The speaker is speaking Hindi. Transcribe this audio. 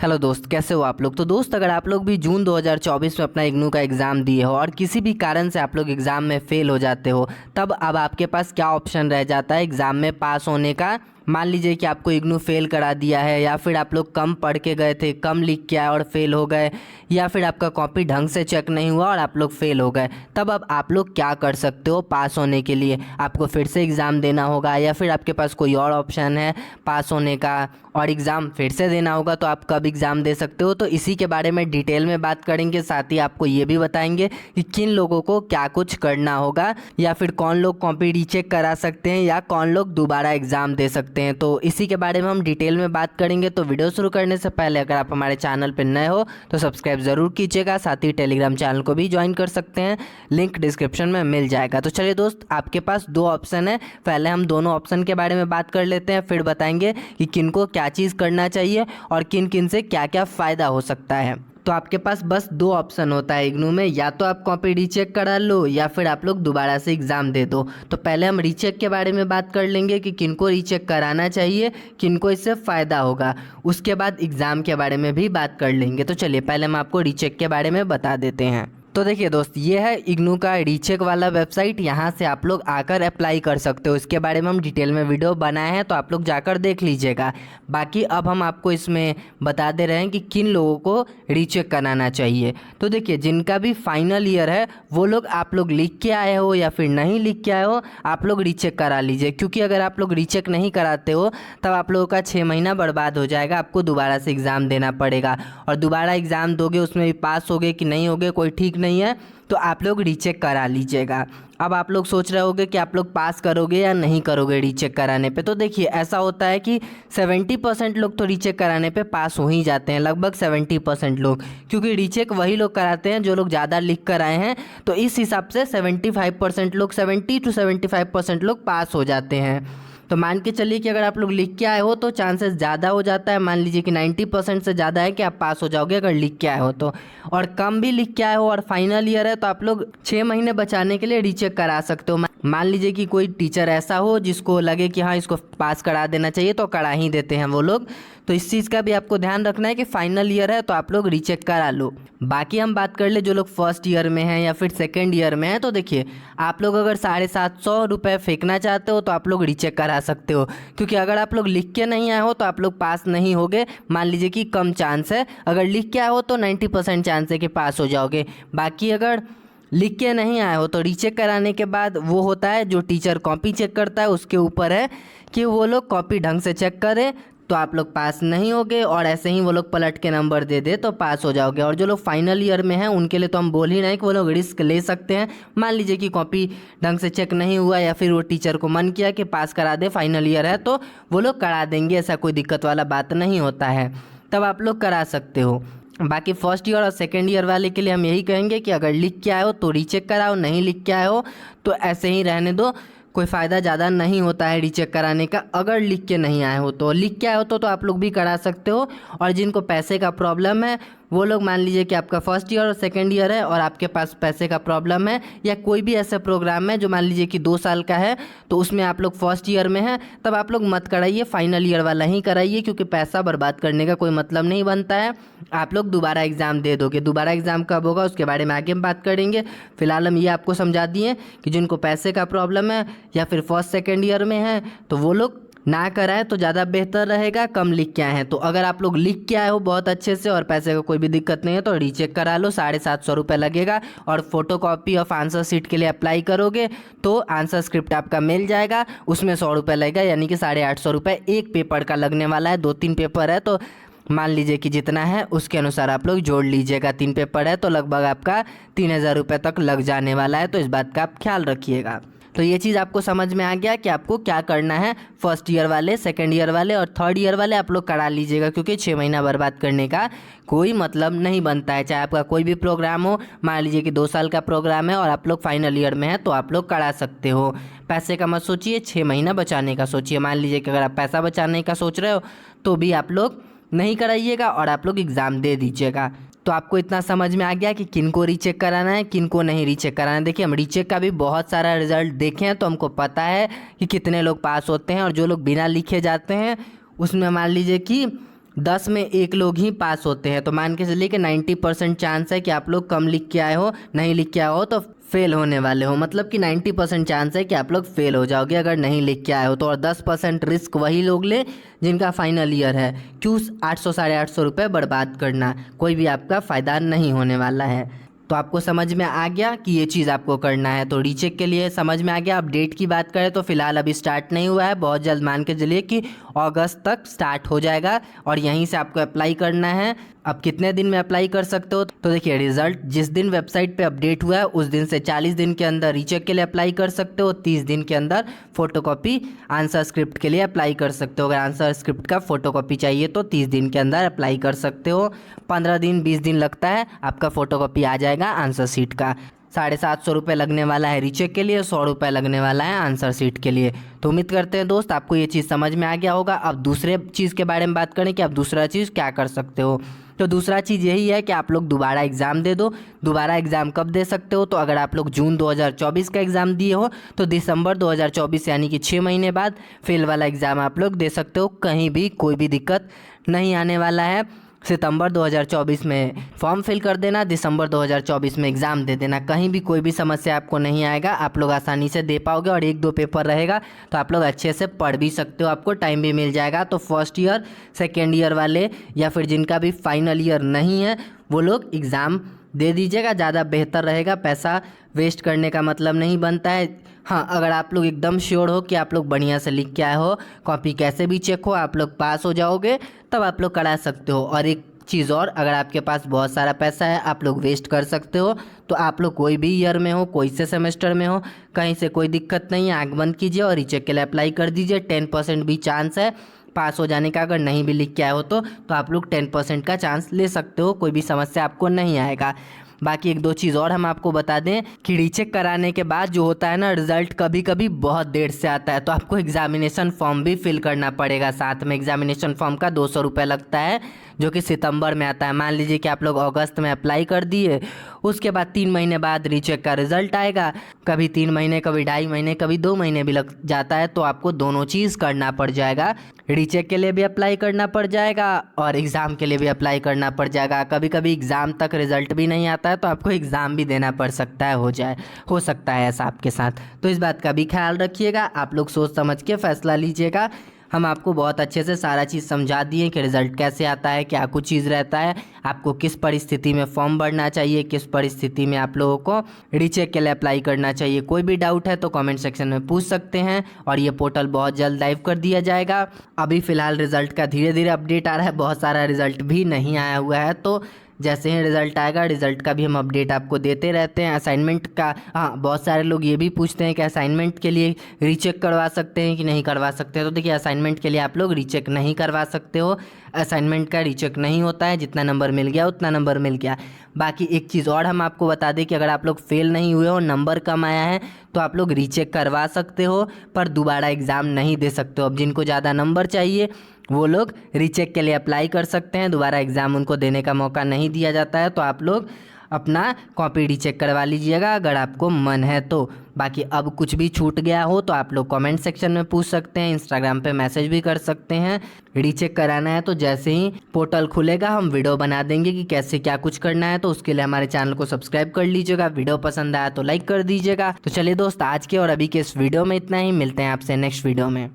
हेलो दोस्त, कैसे हो आप लोग। तो दोस्त, अगर आप लोग भी जून 2024 में अपना इग्नू का एग्ज़ाम दिए हो और किसी भी कारण से आप लोग एग्ज़ाम में फ़ेल हो जाते हो, तब अब आपके पास क्या ऑप्शन रह जाता है एग्ज़ाम में पास होने का। मान लीजिए कि आपको इग्नू फेल करा दिया है, या फिर आप लोग कम पढ़ के गए थे, कम लिख के आए और फेल हो गए, या फिर आपका कॉपी ढंग से चेक नहीं हुआ और आप लोग फेल हो गए। तब अब आप लोग क्या कर सकते हो पास होने के लिए। आपको फिर से एग्ज़ाम देना होगा, या फिर आपके पास कोई और ऑप्शन है पास होने का और एग्ज़ाम फिर से देना होगा, तो आप कब एग्ज़ाम दे सकते हो। तो इसी के बारे में डिटेल में बात करेंगे। साथ ही आपको ये भी बताएंगे कि किन लोगों को क्या कुछ करना होगा, या फिर कौन लोग कॉपी रीचेक करा सकते हैं, या कौन लोग दोबारा एग्ज़ाम दे सकते हैं। तो इसी के बारे में हम डिटेल में बात करेंगे। तो वीडियो शुरू करने से पहले अगर आप हमारे चैनल पर नए हो तो सब्सक्राइब ज़रूर कीजिएगा। साथ ही टेलीग्राम चैनल को भी ज्वाइन कर सकते हैं, लिंक डिस्क्रिप्शन में मिल जाएगा। तो चलिए दोस्त, आपके पास दो ऑप्शन है। पहले हम दोनों ऑप्शन के बारे में बात कर लेते हैं, फिर बताएंगे कि किनको क्या चीज़ करना चाहिए और किन किन से क्या क्या फ़ायदा हो सकता है। तो आपके पास बस दो ऑप्शन होता है इग्नू में, या तो आप कॉपी रीचेक करा लो या फिर आप लोग दोबारा से एग्ज़ाम दे दो। तो पहले हम रीचेक के बारे में बात कर लेंगे कि किनको रीचेक कराना चाहिए, किनको इससे फ़ायदा होगा। उसके बाद एग्ज़ाम के बारे में भी बात कर लेंगे। तो चलिए पहले हम आपको रीचेक के बारे में बता देते हैं। तो देखिए दोस्त, ये है इग्नू का रीचेक वाला वेबसाइट। यहाँ से आप लोग आकर अप्लाई कर सकते हो। इसके बारे में हम डिटेल में वीडियो बनाए हैं, तो आप लोग जाकर देख लीजिएगा। बाकी अब हम आपको इसमें बता दे रहे हैं कि किन लोगों को रीचेक कराना चाहिए। तो देखिए, जिनका भी फाइनल ईयर है वो लोग, आप लोग लिख के आए हो या फिर नहीं लिख के आए हो, आप लोग रीचेक करा लीजिए। क्योंकि अगर आप लोग रीचेक नहीं कराते हो तब आप लोगों का 6 महीना बर्बाद हो जाएगा। आपको दोबारा से एग्ज़ाम देना पड़ेगा, और दोबारा एग्ज़ाम दोगे उसमें भी पास होगे कि नहीं होगे कोई ठीक नहीं है। तो आप लोग रीचेक करा लीजिएगा। अब आप लोग सोच रहे होंगे कि आप लोग पास करोगे या नहीं करोगे रीचेक कराने पे। तो देखिए, ऐसा होता है कि 70% लोग तो रीचेक कराने पे पास हो ही जाते हैं, लगभग 70% लोग। क्योंकि रीचेक वही लोग कराते हैं जो लोग ज़्यादा लिख कर आए हैं। तो इस हिसाब से 75% लोग, 70 to 75% लोग पास हो जाते हैं। तो मान के चलिए कि अगर आप लोग लिख के आए हो तो चांसेस ज़्यादा हो जाता है। मान लीजिए कि 90% से ज़्यादा है कि आप पास हो जाओगे अगर लिख के आए हो तो। और कम भी लिख के आए हो और फाइनल ईयर है तो आप लोग 6 महीने बचाने के लिए रीचेक करा सकते हो। मान लीजिए कि कोई टीचर ऐसा हो जिसको लगे कि हाँ, इसको पास करा देना चाहिए, तो करा ही देते हैं वो लोग। तो इस चीज़ का भी आपको ध्यान रखना है कि फाइनल ईयर है तो आप लोग रीचेक करा लो। बाकी हम बात कर ले जो लोग फर्स्ट ईयर में हैं या फिर सेकेंड ईयर में हैं। तो देखिए, आप लोग अगर 750 रुपये फेंकना चाहते हो तो आप लोग रीचेक करा सकते हो। क्योंकि अगर आप लोग लिख के नहीं आए हो तो आप लोग पास नहीं होगे। मान लीजिए कि कम चांस है, अगर लिख के आए हो तो 90% चांस है कि पास हो जाओगे। बाकी अगर लिख के नहीं आए हो तो रीचेक कराने के बाद वो होता है, जो टीचर कॉपी चेक करता है उसके ऊपर है कि वो लोग कॉपी ढंग से चेक करें, तो आप लोग पास नहीं होगे। और ऐसे ही वो लोग पलट के नंबर दे दे तो पास हो जाओगे। और जो लोग फाइनल ईयर में हैं उनके लिए तो हम बोल ही नहीं कि वो लोग रिस्क ले सकते हैं। मान लीजिए कि कॉपी ढंग से चेक नहीं हुआ, या फिर वो टीचर को मन किया कि पास करा दे, फाइनल ईयर है, तो वो लोग करा देंगे। ऐसा कोई दिक्कत वाला बात नहीं होता है, तब आप लोग करा सकते हो। बाकी फर्स्ट ईयर और सेकेंड ईयर वाले के लिए हम यही कहेंगे कि अगर लिख के आए हो तो रीचेक कराओ, नहीं लिख के आए हो तो ऐसे ही रहने दो। कोई फ़ायदा ज़्यादा नहीं होता है रीचेक कराने का। अगर लिख के नहीं आए हो तो, लिख के आए हो तो आप लोग भी करा सकते हो। और जिनको पैसे का प्रॉब्लम है वो लोग, मान लीजिए कि आपका फर्स्ट ईयर और सेकेंड ईयर है और आपके पास पैसे का प्रॉब्लम है, या कोई भी ऐसा प्रोग्राम है जो मान लीजिए कि 2 साल का है, तो उसमें आप लोग फर्स्ट ईयर में हैं, तब आप लोग मत कराइए, फाइनल ईयर वाला ही कराइए। क्योंकि पैसा बर्बाद करने का कोई मतलब नहीं बनता है। आप लोग दोबारा एग्ज़ाम दे दोगे। दोबारा एग्ज़ाम कब होगा उसके बारे में आगे हम बात करेंगे। फिलहाल हम ये आपको समझा दिए कि जिनको पैसे का प्रॉब्लम है या फिर फर्स्ट सेकेंड ईयर में है तो वो लोग ना कराएं तो ज़्यादा बेहतर रहेगा। कम लिख के आए हैं तो, अगर आप लोग लिख के आए हो बहुत अच्छे से और पैसे का कोई भी दिक्कत नहीं है तो रीचेक करा लो। 750 रुपये लगेगा। और photo copy of answer sheet के लिए अप्लाई करोगे तो आंसर स्क्रिप्ट आपका मिल जाएगा, उसमें 100 रुपये लगेगा। यानी कि 850 रुपये एक पेपर का लगने वाला है। 2-3 पेपर है तो मान लीजिए कि जितना है उसके अनुसार आप लोग जोड़ लीजिएगा। 3 पेपर है तो लगभग आपका 3000 रुपये तक लग जाने वाला है। तो इस बात का आप ख्याल रखिएगा। तो ये चीज़ आपको समझ में आ गया कि आपको क्या करना है। फर्स्ट ईयर वाले, सेकंड ईयर वाले और थर्ड ईयर वाले आप लोग करा लीजिएगा। क्योंकि 6 महीना बर्बाद करने का कोई मतलब नहीं बनता है। चाहे आपका कोई भी प्रोग्राम हो, मान लीजिए कि 2 साल का प्रोग्राम है और आप लोग फाइनल ईयर में हैं तो आप लोग करा सकते हो। पैसे का मत सोचिए, 6 महीना बचाने का सोचिए। मान लीजिए कि अगर आप पैसा बचाने का सोच रहे हो तो भी आप लोग नहीं कराइएगा और आप लोग एग्ज़ाम दे दीजिएगा। तो आपको इतना समझ में आ गया कि किनको रीचेक कराना है, किनको नहीं रीचेक कराना है। देखिए, हम रीचेक का भी बहुत सारा रिजल्ट देखे हैं तो हमको पता है कि कितने लोग पास होते हैं। और जो लोग बिना लिखे जाते हैं उसमें मान लीजिए कि 10 में 1 लोग ही पास होते हैं। तो मान के चलिए कि 90% चांस है कि आप लोग कम लिख के आए हो, नहीं लिख के आए हो तो फेल होने वाले हो। मतलब कि 90% चांस है कि आप लोग फेल हो जाओगे अगर नहीं लिख के आए हो तो। और 10% रिस्क वही लोग ले जिनका फाइनल ईयर है। क्यों 800 साढ़े 800 रुपये बर्बाद करना, कोई भी आपका फ़ायदा नहीं होने वाला है। तो आपको समझ में आ गया कि ये चीज़ आपको करना है। तो रीचेक के लिए समझ में आ गया। अब डेट की बात करें तो फिलहाल अभी स्टार्ट नहीं हुआ है, बहुत जल्द मान के चलिए कि अगस्त तक स्टार्ट हो जाएगा और यहीं से आपको अप्लाई करना है। अब कितने दिन में अप्लाई कर सकते हो, तो देखिए रिजल्ट जिस दिन वेबसाइट पे अपडेट हुआ है उस दिन से 40 दिन के अंदर रीचेक के लिए अप्लाई कर सकते हो। 30 दिन के अंदर फोटोकॉपी आंसर स्क्रिप्ट के लिए अप्लाई कर सकते हो। अगर आंसर स्क्रिप्ट का फोटोकॉपी चाहिए तो 30 दिन के अंदर अप्लाई कर सकते हो। 15 दिन 20 दिन लगता है, आपका फोटोकॉपी आ जाएगा आंसर शीट का। 750 रुपये लगने वाला है रीचेक के लिए, 100 रुपये लगने वाला है आंसर शीट के लिए। तो उम्मीद करते हैं दोस्त आपको ये चीज़ समझ में आ गया होगा। अब दूसरे चीज़ के बारे में बात करें कि आप दूसरा चीज़ क्या कर सकते हो। तो दूसरा चीज़ यही है कि आप लोग दोबारा एग्ज़ाम दे दो। दोबारा एग्ज़ाम कब दे सकते हो, तो अगर आप लोग जून 2024 का एग्ज़ाम दिए हो तो दिसंबर 2024 यानी कि 6 महीने बाद फेल वाला एग्ज़ाम आप लोग दे सकते हो। कहीं भी कोई भी दिक्कत नहीं आने वाला है। सितंबर 2024 में फॉर्म फिल कर देना, दिसंबर 2024 में एग्ज़ाम दे देना, कहीं भी कोई भी समस्या आपको नहीं आएगा। आप लोग आसानी से दे पाओगे और 1-2 पेपर रहेगा तो आप लोग अच्छे से पढ़ भी सकते हो, आपको टाइम भी मिल जाएगा। तो फर्स्ट ईयर सेकेंड ईयर वाले या फिर जिनका भी फाइनल ईयर नहीं है वो लोग एग्ज़ाम दे दीजिएगा, ज़्यादा बेहतर रहेगा। पैसा वेस्ट करने का मतलब नहीं बनता है। हाँ, अगर आप लोग एकदम श्योर हो कि आप लोग बढ़िया से लिख के आए हो, कॉपी कैसे भी चेक हो, आप लोग पास हो जाओगे, तब आप लोग करा सकते हो। और एक चीज़ और, अगर आपके पास बहुत सारा पैसा है, आप लोग वेस्ट कर सकते हो, तो आप लोग कोई भी ईयर में हो, कोई से सेमेस्टर में हो, कहीं से कोई दिक्कत नहीं है, आँख बंद कीजिए और रीचेक के लिए अप्लाई कर दीजिए। 10% भी चांस है पास हो जाने का। अगर नहीं भी लिख के आए हो तो आप लोग 10% का चांस ले सकते हो, कोई भी समस्या आपको नहीं आएगा। बाकी 1-2 चीज़ और हम आपको बता दें कि रीचेक कराने के बाद जो होता है ना, रिज़ल्ट कभी कभी बहुत देर से आता है, तो आपको एग्जामिनेशन फॉर्म भी फिल करना पड़ेगा साथ में। एग्जामिनेशन फॉर्म का 200 रुपये लगता है जो कि सितंबर में आता है। मान लीजिए कि आप लोग अगस्त में अप्लाई कर दिए, उसके बाद 3 महीने बाद रीचेक का रिज़ल्ट आएगा। कभी 3 महीने, कभी 2.5 महीने, कभी 2 महीने भी लग जाता है। तो आपको दोनों चीज़ करना पड़ जाएगा, रीचेक के लिए भी अप्लाई करना पड़ जाएगा और एग्ज़ाम के लिए भी अप्लाई करना पड़ जाएगा। कभी कभी एग्ज़ाम तक रिज़ल्ट भी नहीं आता है तो आपको एग्ज़ाम भी देना पड़ सकता है, हो सकता है ऐसा आपके साथ। तो इस बात का भी ख्याल रखिएगा, आप लोग सोच समझ के फ़ैसला लीजिएगा। हम आपको बहुत अच्छे से सारा चीज़ समझा दिए कि रिज़ल्ट कैसे आता है, क्या कुछ चीज़ रहता है, आपको किस परिस्थिति में फॉर्म भरना चाहिए, किस परिस्थिति में आप लोगों को रीचेक के लिए अप्लाई करना चाहिए। कोई भी डाउट है तो कमेंट सेक्शन में पूछ सकते हैं और ये पोर्टल बहुत जल्द लाइव कर दिया जाएगा। अभी फ़िलहाल रिज़ल्ट का धीरे धीरे अपडेट आ रहा है, बहुत सारा रिज़ल्ट भी नहीं आया हुआ है, तो जैसे ही रिज़ल्ट आएगा रिज़ल्ट का भी हम अपडेट आपको देते रहते हैं। असाइनमेंट का, हाँ, बहुत सारे लोग ये भी पूछते हैं कि असाइनमेंट के लिए रीचेक करवा सकते हैं कि नहीं करवा सकते हैं। तो देखिए, असाइनमेंट के लिए आप लोग रीचेक नहीं करवा सकते हो। असाइनमेंट का रीचेक नहीं होता है, जितना नंबर मिल गया उतना नंबर मिल गया। बाकी एक चीज़ और हम आपको बता दें कि अगर आप लोग फेल नहीं हुए हो, नंबर कम आया है, तो आप लोग रीचेक करवा सकते हो पर दोबारा एग्ज़ाम नहीं दे सकते हो। अब जिनको ज़्यादा नंबर चाहिए वो लोग रीचेक के लिए अप्लाई कर सकते हैं, दोबारा एग्ज़ाम उनको देने का मौका नहीं दिया जाता है। तो आप लोग अपना कॉपी रीचेक करवा लीजिएगा अगर आपको मन है तो। बाकी अब कुछ भी छूट गया हो तो आप लोग कमेंट सेक्शन में पूछ सकते हैं, इंस्टाग्राम पे मैसेज भी कर सकते हैं। रीचेक कराना है तो जैसे ही पोर्टल खुलेगा हम वीडियो बना देंगे कि कैसे क्या कुछ करना है, तो उसके लिए हमारे चैनल को सब्सक्राइब कर लीजिएगा। वीडियो पसंद आया तो लाइक कर दीजिएगा। तो चलिए दोस्त, आज के और अभी के इस वीडियो में इतना ही, मिलते हैं आपसे नेक्स्ट वीडियो में।